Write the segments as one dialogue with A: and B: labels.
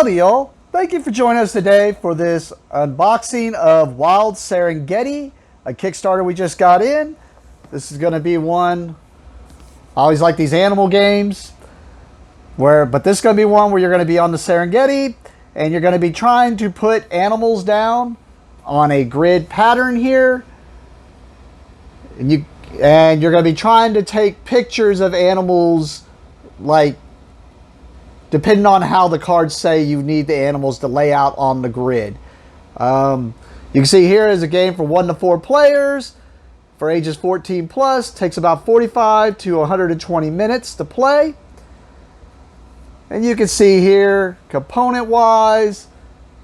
A: Howdy y'all, thank you for joining us today for this unboxing of Wild Serengeti, a Kickstarter we just got in. This is going to be one, I always like these animal games, but this is going to be one where you're going to be on the Serengeti and you're going to be trying to put animals down on a grid pattern here. And you're going to be trying to take pictures of animals, like depending on how the cards say you need the animals to lay out on the grid. You can see here is a game for 1 to 4 players for ages 14 plus. Takes about 45 to 120 minutes to play. And you can see here, component wise,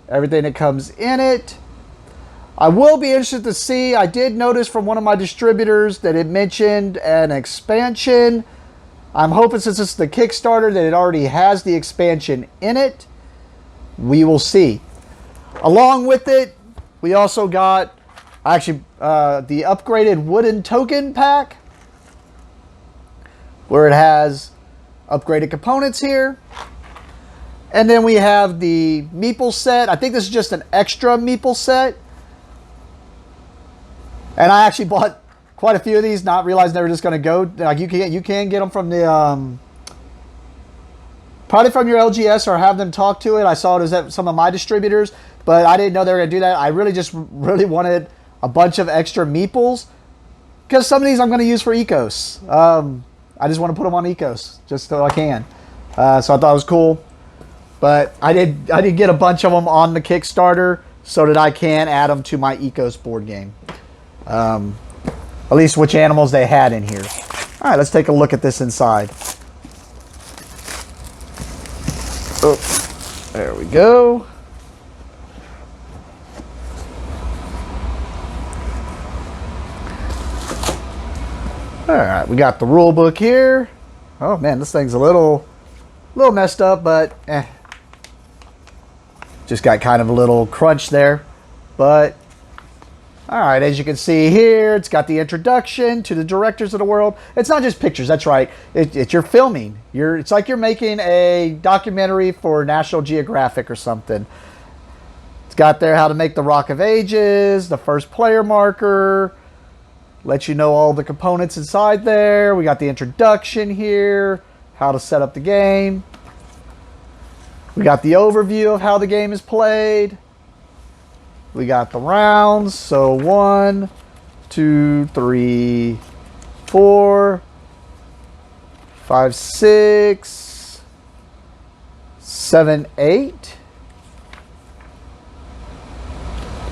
A: everything that comes in it. I will be interested to see, I did notice from one of my distributors that it mentioned an expansion. I'm hoping since it's the Kickstarter that it already has the expansion in it. We will see. Along with it, we also got actually the upgraded wooden token pack, where it has upgraded components here. And then we have the Meeple Set. I think this is just an extra Meeple Set. And I actually bought quite a few of these, not realizing they were just going to go. Like you can get them from the probably from your LGS or have them talk to it. I saw it as at some of my distributors, but I didn't know they were going to do that. I really just wanted a bunch of extra meeples because some of these I'm going to use for Ecos. I just want to put them on Ecos just so I can. So I thought it was cool, but I did get a bunch of them on the Kickstarter so that I can add them to my Ecos board game. At least which animals they had in here. All right, let's take a look at this inside. Oh, there we go. All right, we got the rule book here. Oh man, this thing's a little messed up, but just got kind of a little crunch there, but all right, as you can see here, it's got the introduction to the directors of the world. It's not just pictures, that's right. It's your filming. It's like you're making a documentary for National Geographic or something. It's got there how to make the Rock of Ages, the first player marker, lets you know all the components inside there. We got the introduction here, how to set up the game. We got the overview of how the game is played. We got the rounds, so 1, 2, 3, 4, 5, 6, 7, 8.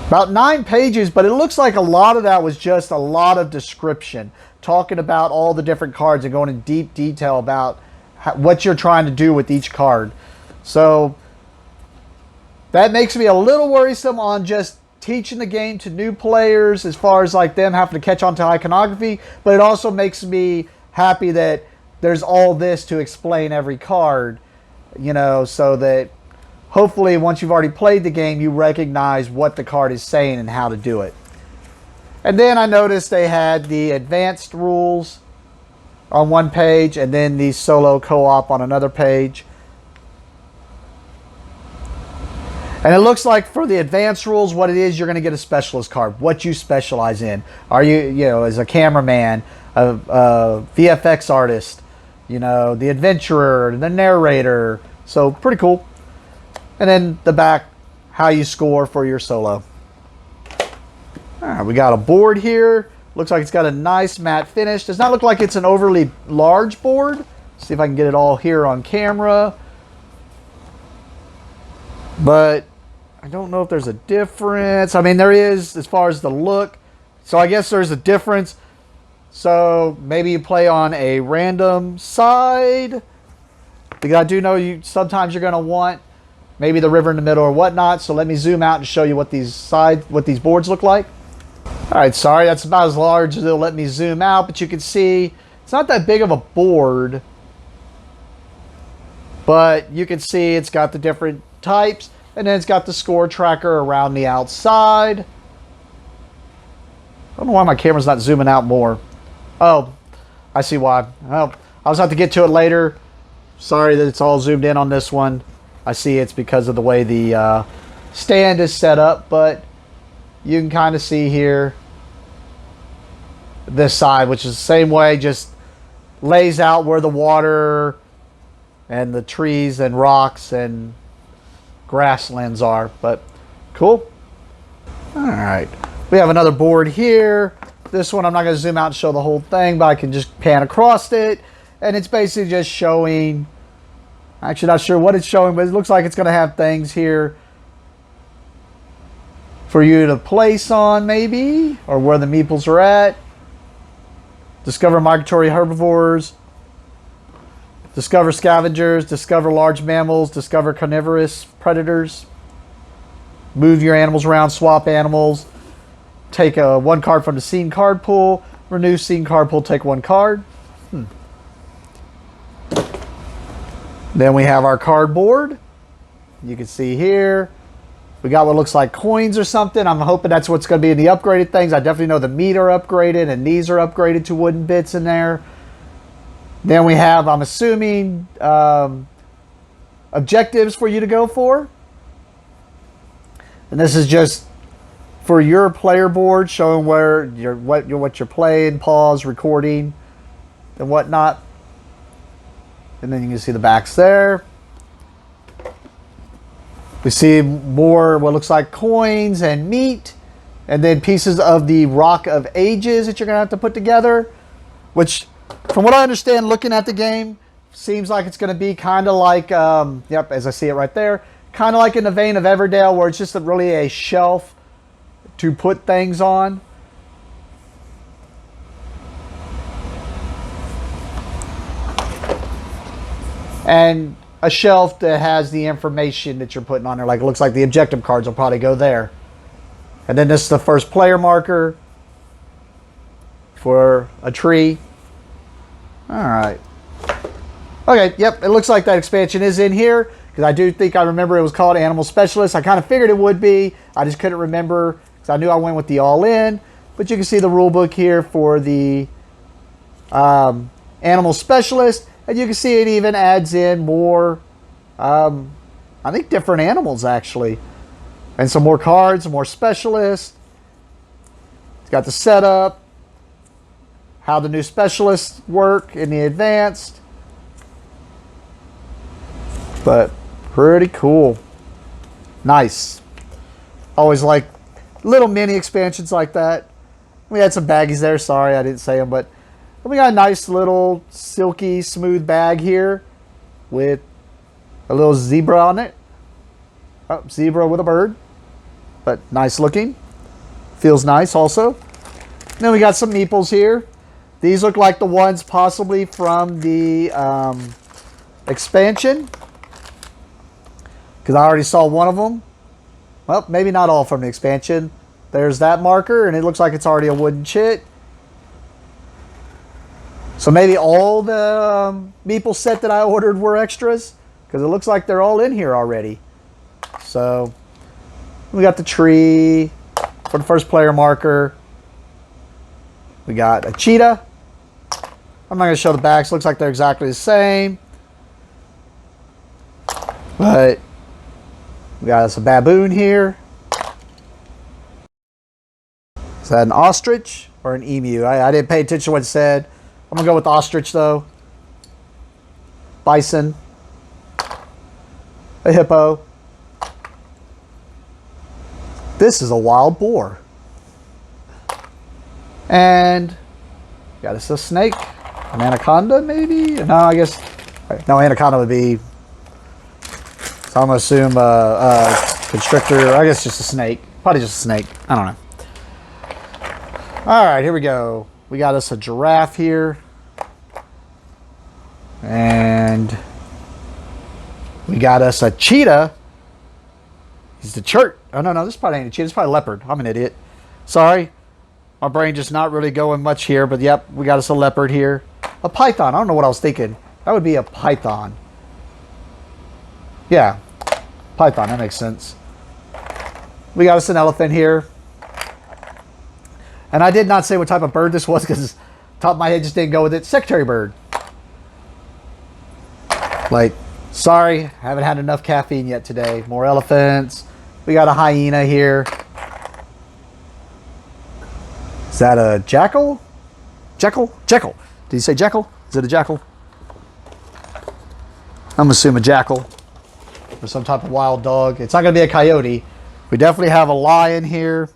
A: About 9 pages, but it looks like a lot of that was just a lot of description, talking about all the different cards and going in deep detail about what you're trying to do with each card. So that makes me a little worrisome on just teaching the game to new players as far as like them having to catch on to iconography, but it also makes me happy that there's all this to explain every card, you know, so that hopefully once you've already played the game, you recognize what the card is saying and how to do it. And then I noticed they had the advanced rules on one page and then the solo co-op on another page. And it looks like for the advanced rules, what it is, you're going to get a specialist card. What you specialize in. Are you as a cameraman, a VFX artist, the adventurer, the narrator. So pretty cool. And then the back, how you score for your solo. All right, we got a board here. Looks like it's got a nice matte finish. Does not look like it's an overly large board. See if I can get it all here on camera. But I don't know if there's a difference. I mean, there is as far as the look. So I guess there's a difference. So maybe you play on a random side. Because I do know sometimes you're going to want maybe the river in the middle or whatnot. So let me zoom out and show you what these boards look like. All right, sorry, that's about as large as it'll let me zoom out. But you can see it's not that big of a board. But you can see it's got the different types, and then it's got the score tracker around the outside. I don't know why my camera's not zooming out more. Oh, I see why. Well, I'll just have to get to it later. Sorry that it's all zoomed in on this one. I see it's because of the way the stand is set up, but you can kind of see here this side, which is the same way, just lays out where the water and the trees and rocks and grasslands are. But cool. All right, we have another board here. This one I'm not going to zoom out and show the whole thing, but I can just pan across it, and it's basically just showing, actually not sure what it's showing, but it looks like it's going to have things here for you to place on, maybe, or where the meeples are at. Discover migratory herbivores, discover scavengers, discover large mammals, discover carnivorous predators, move your animals around, swap animals, take one card from the scene card pool, renew scene card pool, take one card. Then we have our cardboard. You can see here we got what looks like coins or something. I'm hoping that's what's going to be in the upgraded things. I definitely know the meat are upgraded and these are upgraded to wooden bits in there. Then we have, I'm assuming, objectives for you to go for. And this is just for your player board, showing where what you're playing, pause, recording, and whatnot. And then you can see the backs there. We see more what looks like coins and meat, and then pieces of the Rock of Ages that you're going to have to put together, which, from what I understand, looking at the game, seems like it's going to be kind of like, yep, as I see it right there, kind of like in the vein of Everdale, where it's just really a shelf to put things on. And a shelf that has the information that you're putting on there. Like, it looks like the objective cards will probably go there. And then this is the first player marker for a tree. All right. Okay, yep, it looks like that expansion is in here, because I do think I remember it was called Animal Specialist. I kind of figured it would be. I just couldn't remember, because I knew I went with the all-in. But you can see the rule book here for the Animal Specialist. And you can see it even adds in more, I think, different animals, actually. And some more cards, some more specialists. It's got the setup, how the new specialists work in the advanced. But pretty cool. Nice. Always like little mini expansions like that. We had some baggies there. Sorry, I didn't say them, but we got a nice little silky smooth bag here with a little zebra on it. Oh, zebra with a bird, but nice looking. Feels nice also. Then we got some meeples here. These look like the ones possibly from the expansion, because I already saw one of them. Well, maybe not all from the expansion. There's that marker, and it looks like it's already a wooden chit. So maybe all the Meeple set that I ordered were extras, because it looks like they're all in here already. So we got the tree for the first player marker. We got a cheetah. I'm not going to show the backs. Looks like they're exactly the same. But we got us a baboon here. Is that an ostrich or an emu? I didn't pay attention to what it said. I'm going to go with ostrich, though. Bison. A hippo. This is a wild boar. And got us a snake. An anaconda, maybe? No, I guess... No, anaconda would be... So I'm going to assume a constrictor. I guess just a snake. Probably just a snake. I don't know. All right, here we go. We got us a giraffe here. And we got us a cheetah. He's the chert. Oh, no, this probably ain't a cheetah. It's probably a leopard. I'm an idiot. Sorry. My brain just not really going much here. But, yep, we got us a leopard here. A python. I don't know what I was thinking. That would be a python. Yeah. Python. That makes sense. We got us an elephant here. And I did not say what type of bird this was, because top of my head just didn't go with it. Secretary bird. Like, Sorry, haven't had enough caffeine yet today. More elephants. We got a hyena here. Is that a jackal? Jekyll? Jekyll. Did you say jackal? Is it a jackal? I'm assuming a jackal. Or some type of wild dog. It's not going to be a coyote. We definitely have a lion here.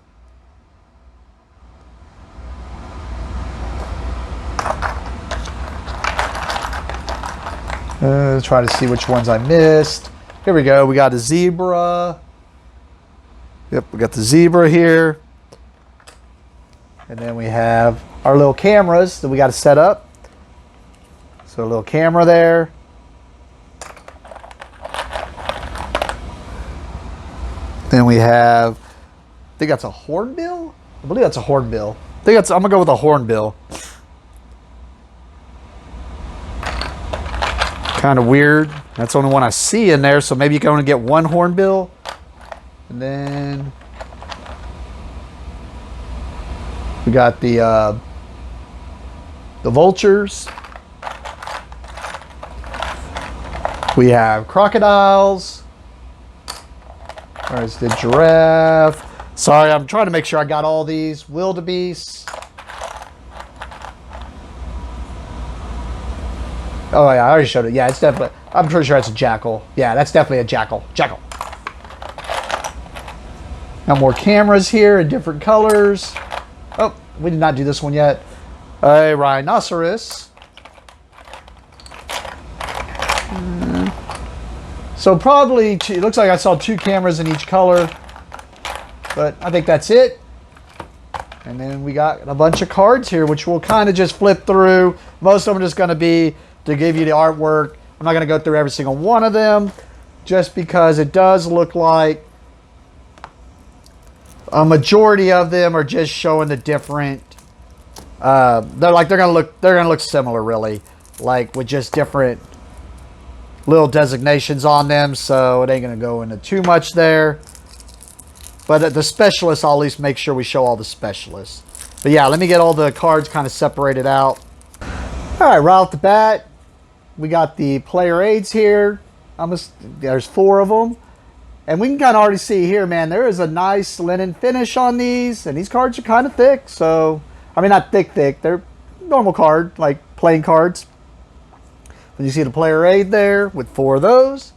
A: Try to see which ones I missed. Here we go. We got a zebra. Yep, we got the zebra here. And then we have our little cameras that we got to set up. So a little camera there. Then we have, I think that's a hornbill? I believe that's a hornbill. I'm going to go with a hornbill. Kind of weird. That's the only one I see in there, so maybe you can only get one hornbill. And then we got the vultures. We have crocodiles. There's the giraffe. Sorry, I'm trying to make sure I got all these. Wildebeest. Oh yeah, I already showed it. Yeah, it's definitely, I'm pretty sure it's a jackal. Yeah, that's definitely a jackal. Jackal. Got more cameras here in different colors. Oh, we did not do this one yet. A rhinoceros. So probably, it looks like I saw 2 cameras in each color. But I think that's it. And then we got a bunch of cards here, which we'll kind of just flip through. Most of them are just going to be to give you the artwork. I'm not going to go through every single one of them, just because it does look like a majority of them are just showing the different. They're going to look similar, really, like with just different little designations on them. So it ain't going to go into too much there. But at the specialists, I'll at least make sure we show all the specialists. But yeah, let me get all the cards kind of separated out. All right, right off the bat, we got the player aids here. There's 4 of them. And we can kind of already see here, man, there is a nice linen finish on these. And these cards are kind of thick. So, I mean, not thick. They're normal card, like playing cards. When you see the player aid there with 4 of those.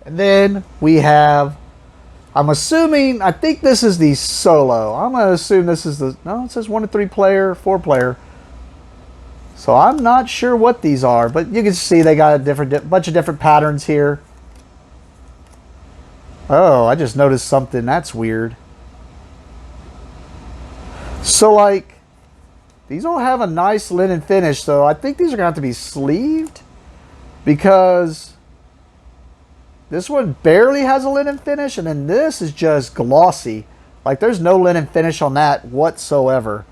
A: And then we have, I'm assuming, I think this is the solo. I'm going to assume this is the, no, it says 1 to 3 player, 4 player. So I'm not sure what these are, but you can see they got a bunch of different patterns here. Oh, I just noticed something. That's weird. So like, these all have a nice linen finish, so I think these are going to have to be sleeved, because this one barely has a linen finish, and then this is just glossy. Like, there's no linen finish on that whatsoever.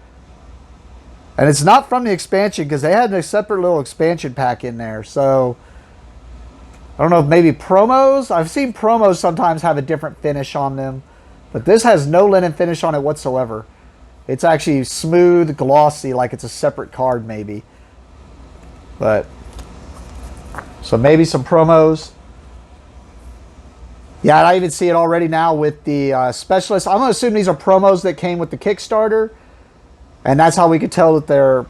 A: And it's not from the expansion, because they had a separate little expansion pack in there. So, I don't know if maybe promos. I've seen promos sometimes have a different finish on them. But this has no linen finish on it whatsoever. It's actually smooth, glossy, like it's a separate card maybe. But, so maybe some promos. Yeah, I even see it already now with the specialists. I'm going to assume these are promos that came with the Kickstarter. And that's how we could tell that they're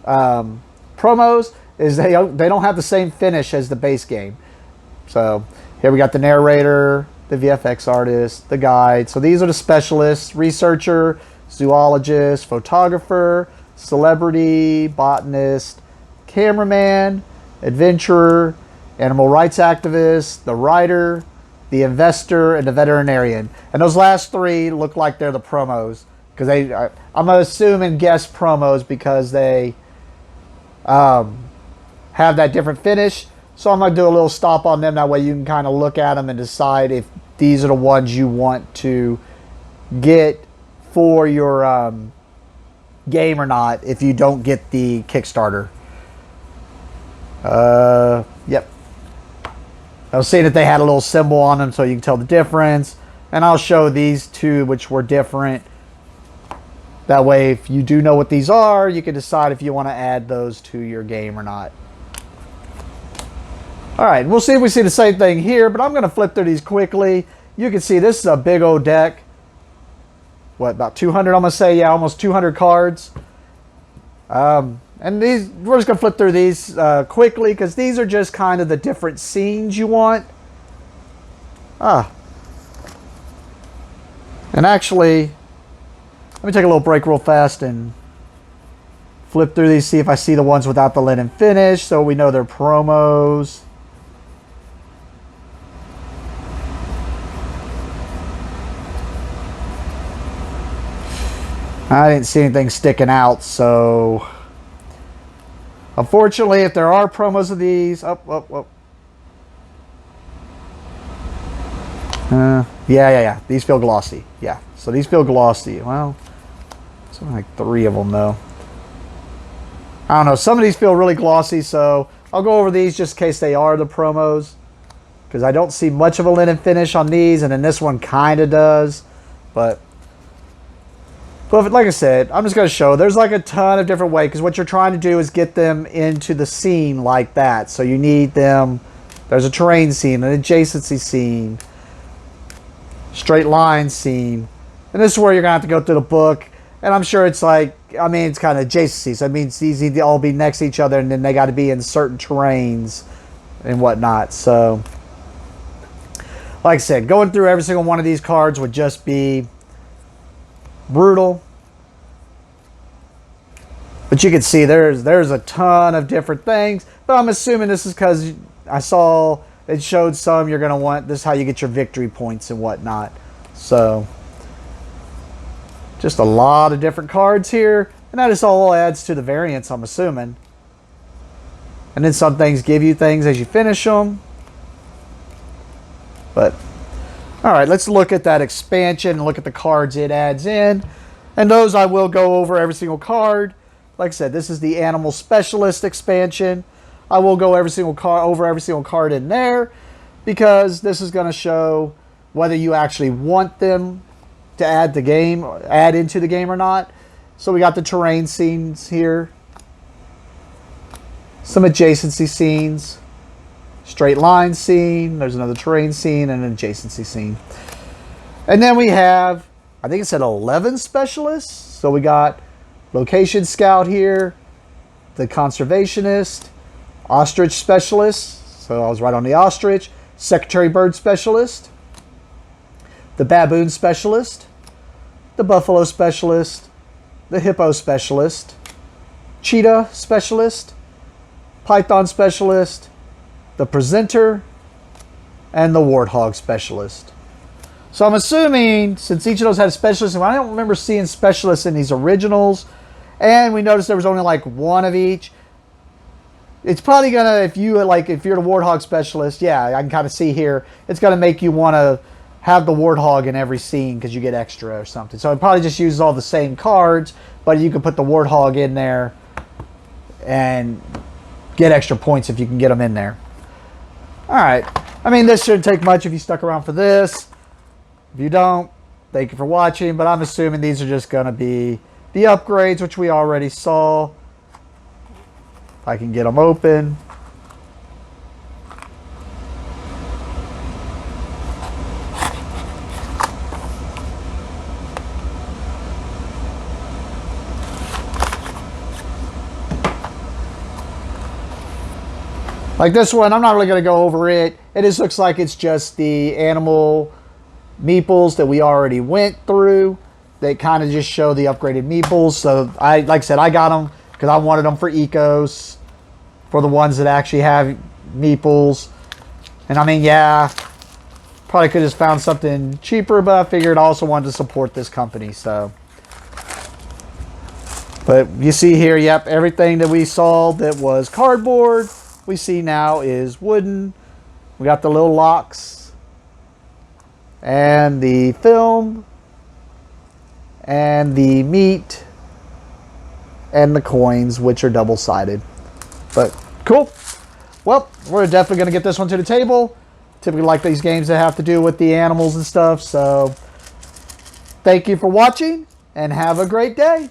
A: promos, is they don't have the same finish as the base game. So here we got the narrator, the VFX artist, the guide. So these are the specialists: researcher, zoologist, photographer, celebrity, botanist, cameraman, adventurer, animal rights activist, the writer, the investor, and the veterinarian. And those last 3 look like they're the promos. Because I'm going to assume and guess promos, because they have that different finish. So I'm going to do a little stop on them. That way you can kind of look at them and decide if these are the ones you want to get for your game or not, if you don't get the Kickstarter. Yep. I was seeing that they had a little symbol on them so you can tell the difference. And I'll show these 2 which were different. That way, if you do know what these are, you can decide if you want to add those to your game or not. All right, we'll see if we see the same thing here, but I'm going to flip through these quickly. You can see this is a big old deck. What, about 200, I'm going to say? Yeah, almost 200 cards. And these, we're just going to flip through these quickly because these are just kind of the different scenes you want. And actually, let me take a little break real fast and flip through these, see if I see the ones without the linen finish, so we know they're promos. I didn't see anything sticking out, so unfortunately, if there are promos of these, yeah, these feel glossy. Yeah, so these feel glossy. Well, something like 3 of them though. I don't know. Some of these feel really glossy, so I'll go over these just in case they are the promos, because I don't see much of a linen finish on these, and then this one kind of does, but like I said, I'm just going to show there's like a ton of different ways, because what you're trying to do is get them into the scene like that. So you need them. There's a terrain scene, an adjacency scene, straight line scene, and this is where you're gonna have to go through the book. And I'm sure it's like, I mean, it's kind of adjacency, so it means these need to all be next to each other, and then they got to be in certain terrains and whatnot. So like I said, going through every single one of these cards would just be brutal. But you can see there's a ton of different things, but I'm assuming this is because I saw it showed some you're going to want. This is how you get your victory points and whatnot. So just a lot of different cards here, and that just all adds to the variance, I'm assuming. And then some things give you things as you finish them. But all right, let's look at that expansion and look at the cards it adds in. And those I will go over every single card. Like I said, this is the Animal Specialist expansion. I will go over every single card in there, because this is going to show whether you actually want them to add into the game or not. So we got the terrain scenes here, some adjacency scenes, straight line scene, there's another terrain scene, and an adjacency scene. And then we have, I think it said 11 specialists. So we got Location Scout here, the Conservationist, Ostrich Specialist, so I was right on the Ostrich, Secretary Bird Specialist, the Baboon Specialist, the Buffalo Specialist, the Hippo Specialist, Cheetah Specialist, Python Specialist, the Presenter, and the Warthog Specialist. So I'm assuming, since each of those had a specialist, and I don't remember seeing specialists in these originals, and we noticed there was only like one of each, it's probably gonna, if you're the Warthog Specialist, yeah, I can kind of see here, it's gonna make you want to have the Warthog in every scene because you get extra or something. So it probably just uses all the same cards, but you can put the Warthog in there and get extra points if you can get them in there. All right, I mean, this shouldn't take much if you stuck around for this. If you don't, thank you for watching, but I'm assuming these are just going to be the upgrades, which we already saw. If I can get them open. Like this one, I'm not really going to go over it. It just looks like it's just the animal meeples that we already went through. They kind of just show the upgraded meeples. So like I said, I got them because I wanted them for ecos, for the ones that actually have meeples. And I mean, yeah, probably could have just found something cheaper, but I figured I also wanted to support this company. So, but you see here, yep, everything that we saw that was cardboard, we see now is wooden. We got the little locks and the film and the meat and the coins, which are double-sided. But cool. Well, we're definitely going to get this one to the table. Typically like these games that have to do with the animals and stuff. So thank you for watching and have a great day.